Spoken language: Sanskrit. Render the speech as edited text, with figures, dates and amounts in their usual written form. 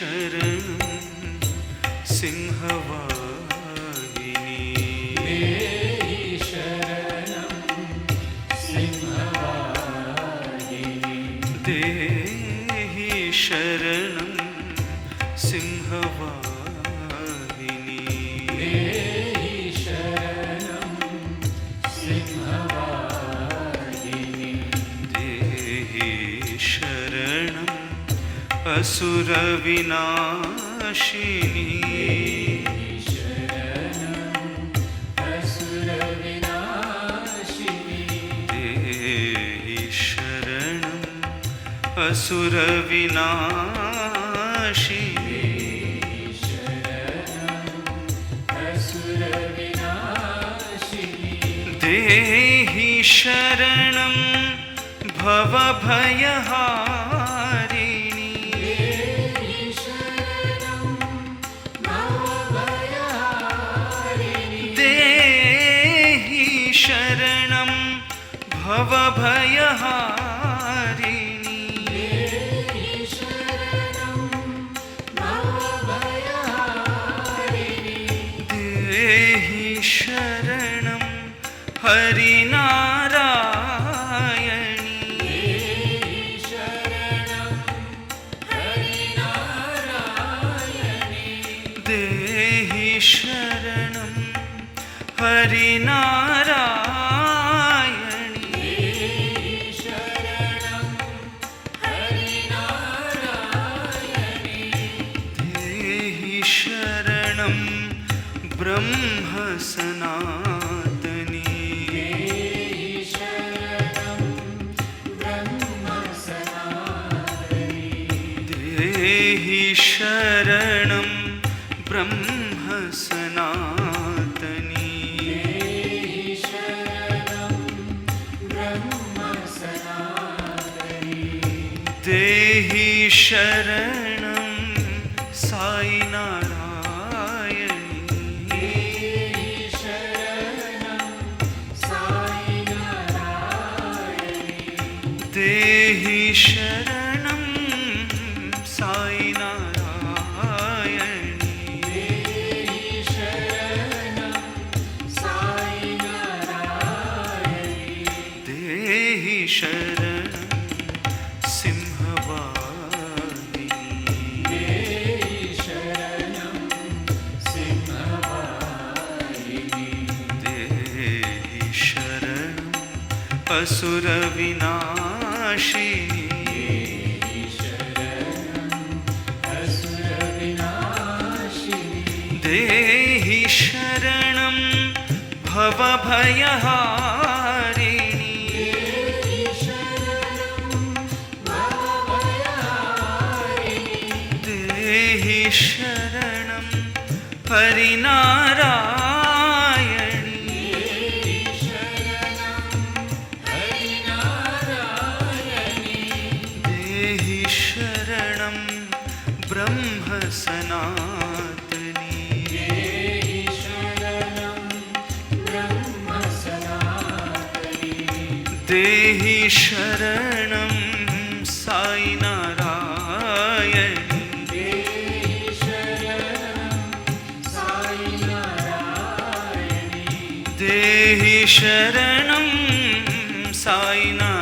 शरणं सिंहवाहिनी देहि शरणं सिंहवाहिनी देहि शरणं सिंहवाहिनी देहि शरणं सिंहवाहिनी देहि शरणं असुरविनाशिनी असुरविनाशिनी देहि शरणं भवभयहारिणी देहि शरणं भवभयहारिणी देहि शरणं हरिनारायणी देहि शरणं हरिनारायणी देहि शरणं ब्रह्म सनातनी देहि शरणं ब्रह्म सनातनी देहि शरणं साई नारायणी देहि शरणं साई नारायणी देहि शरणं सिंहवाहिनी देहि शरणं असुरविनाशिनी देहि शरणं भवभयहारिणी देहि शरणं हरिनारायणी देहि शरणं ब्रह्म सनातनी देहि शरणं साई नारायणी देहि शरणं साई नारायणी